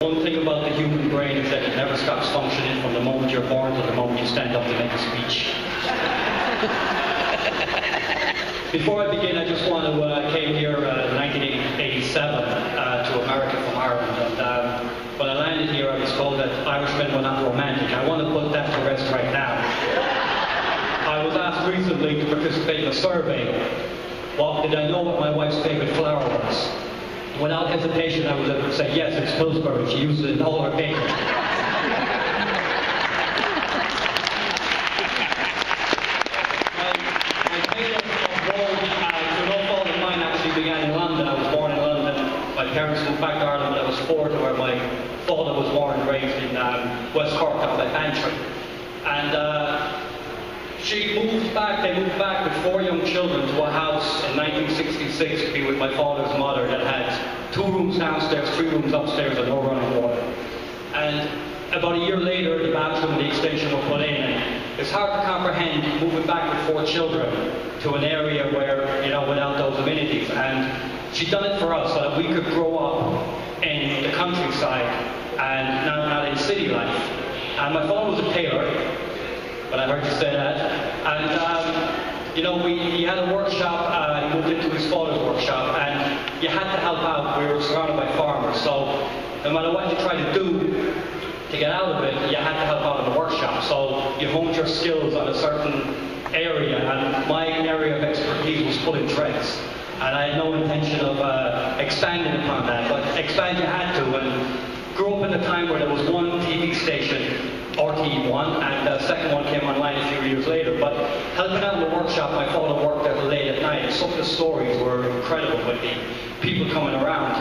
One thing about the human brain is that it never stops functioning from the moment you're born to the moment you stand up to make a speech. Before I begin, I just want to, I came here in 1987 to America from Ireland, and when I landed here I was told that Irishmen were not romantic. I want to put that to rest right now. I was asked recently to participate in a survey. Well, did I know what my wife's favourite flower was? Without hesitation, I was able to say, yes, it's Pillsbury. She uses it in all her baking. My tale of woe, to no fault of mine, actually began in London. I was born in London. My parents moved back to Ireland when I was 4, to where my father was born and raised in West Cork, down by Bantry. And they moved back with 4 young children to a house in 1966 to be with my father's mother that had 2 rooms downstairs, 3 rooms upstairs, and no running water. And about a year later, the bathroom and the extension were put in. And it's hard to comprehend moving back with 4 children to an area where, without those amenities. And she'd done it for us so that we could grow up in the countryside and not in city life. And my father was a tailor. But I heard you say that. And, he had a workshop, he moved into his father's workshop, and you had to help out. We were surrounded by farmers, so no matter what you tried to do to get out of it, you had to help out in the workshop. So you honed your skills on a certain area, and my area of expertise was pulling threads. And I had no intention of expanding upon that, but expand you had to, and grew up in a time where there was one TV station, RT1, and the second one came online a few years later. But helping out in the workshop, my father worked there late at night. Some of the stories were incredible with the people coming around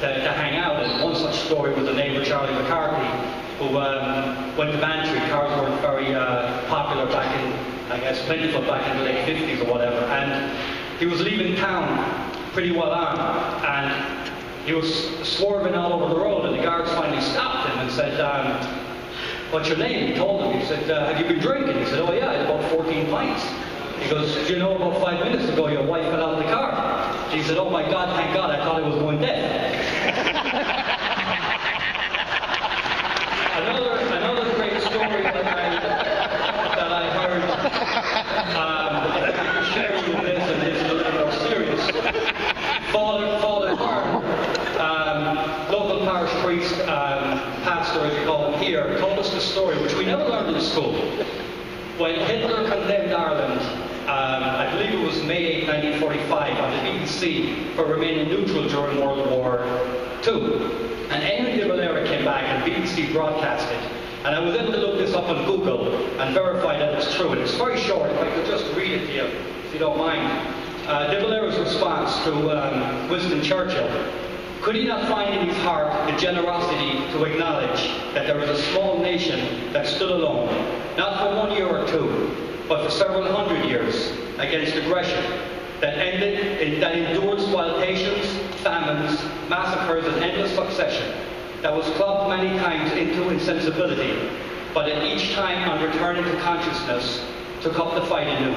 to hang out. And one such story was a neighbour, Charlie McCarthy, who went to Bantry. Cars weren't very popular back in, plentiful back in the late 50s or whatever. And he was leaving town pretty well armed, and he was swerving all over the road, and the guards finally stopped him and said, what's your name? He told him. He said, have you been drinking? He said, oh yeah, I had about 14 pints. He goes, about 5 minutes ago your wife fell out of the car. He said, oh my God, thank God, I thought I was going dead. Another great story that I heard, I can share with you this, and it's a little more serious. Father Byrne, local parish priest, pastor as you call him here, told us the story, which we never learned in school. When Hitler condemned Ireland, I believe it was May 8, 1945, on the BBC for remaining neutral during World War II. And Éamon de Valera came back and BBC broadcast it. And I was able to look this up on Google and verify that it's true. And it's very short, if I could just read it to you, if you don't mind. De Valera's response to Winston Churchill: could he not find in his heart the generosity to acknowledge that there was a small nation that stood alone, not for 1 year or 2, but for several hundred years, against aggression, that endured spoliations, famines, massacres in endless succession, that was clubbed many times into insensibility, but at each time, on returning to consciousness, took up the fight anew.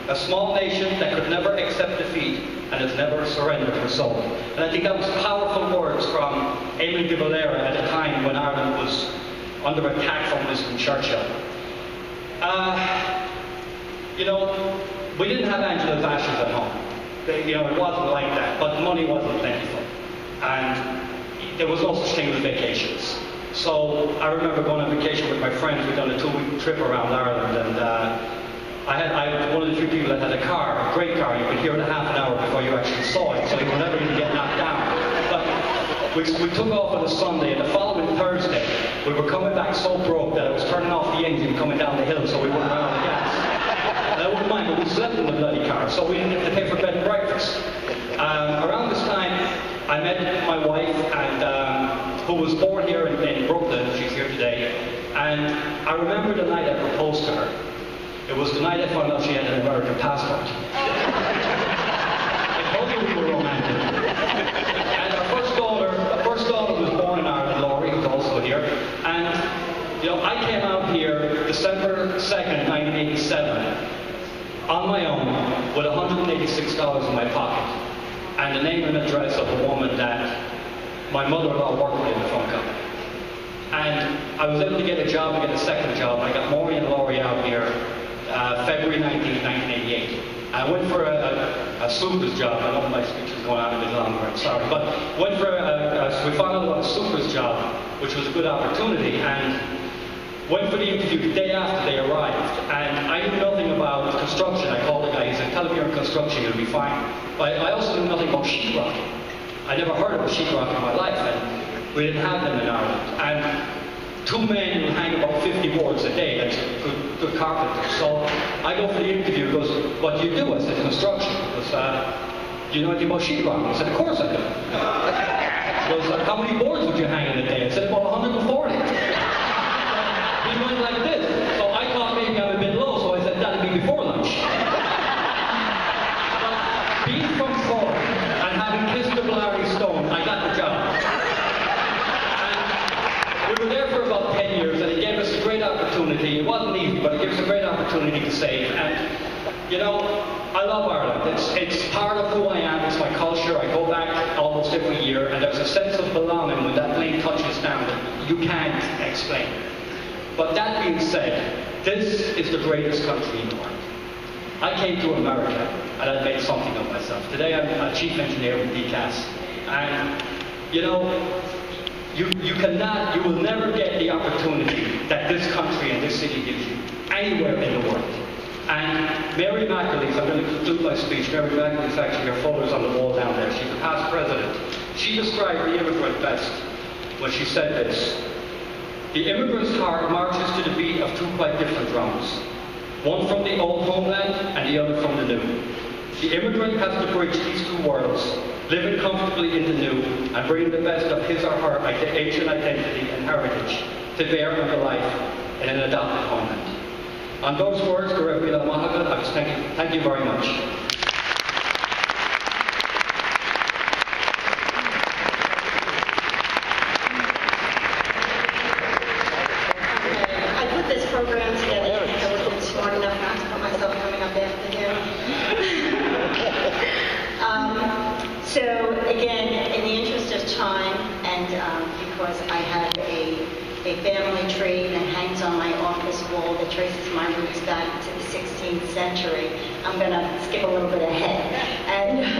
A small nation that could never accept defeat and has never surrendered her soul. And I think that was powerful words from Éamon de Valera at a time when Ireland was under attack from Winston Churchill. We didn't have Angela's ashes at home. It wasn't like that, but money wasn't plentiful. And there was no such thing as vacations. So I remember going on vacation with my friends. We'd done a 2-week trip around Ireland, and I was one of the few people that had a car, a great car. You could hear it a half an hour before you actually saw it, so you were never going to get knocked down. But we took off on a Sunday, and the following Thursday, we were coming back so broke that I was turning off the engine coming down the hill so we wouldn't run out of gas. And I wouldn't mind, but we slept in the bloody car, so we didn't have to pay for bed and breakfast. Around this time, I met my wife, and who was born here in Brooklyn. She's here today. And I remember the night I proposed to her. It was the night I found out she had an American passport. I told you we were romantic. And our first daughter was born in Ireland, Laurie, who's also here. And, I came out here December 2nd, 1987, on my own, with $186 in my pocket, and the name and address of a woman that my mother-in-law worked with in the phone company. I was able to get a job, and get a second job. I got Maury and L'Oreal here, February 19th, 1988. I went for a super's job. I know my speech is going on a bit longer, I'm sorry. But went for we found out about a super's job, which was a good opportunity, and went for the interview the day after they arrived. And I knew nothing about construction. I called the guy, he said, tell him you're in construction, you'll be fine. But I also knew nothing about sheetrocking. I never heard of a sheetrock in my life, and we didn't have them in Ireland. And two men will hang about 50 boards a day. That's good carpenters. So I go for the interview. He goes, what do you do? I said, construction. He goes, do you know anything about sheetrock? I said, of course I do. He goes, how many boards would you hang in a day? I said, about 140. He went like this. So I thought maybe I'm a bit low, so I said, that'll be before lunch. But being from Cork and having kissed the Blarney Stone, I got the job. We were there for about 10 years, and it gave us a great opportunity. It wasn't easy, but it gave us a great opportunity to save. And, you know, I love Ireland. It's part of who I am. It's my culture. I go back almost every year, and there's a sense of belonging when that plane touches down that you can't explain. But that being said, this is the greatest country in the world. I came to America, and I made something of myself. Today, I'm a chief engineer with dcas. And, you know, you will never get the opportunity that this country and this city gives you anywhere in the world. And Mary McAleese, I'm going to conclude my speech. Mary McAleese, actually, her photo's on the wall down there. She's the past president. She described the immigrant best when she said this: the immigrant's heart marches to the beat of two quite different drums, one from the old homeland and the other from the new. The immigrant has to bridge these two worlds, living comfortably in the new, and bring the best of his or her ancient identity and heritage to bear on the life in an adopted homeland. On those words, Gurevila Mahagat, I just thank you very much. I put this program together because I wasn't smart enough not to put myself coming up after him. So again, in the interest of time, and because I have a family tree that hangs on my office wall that traces my roots back to the 16th century, I'm going to skip a little bit ahead. And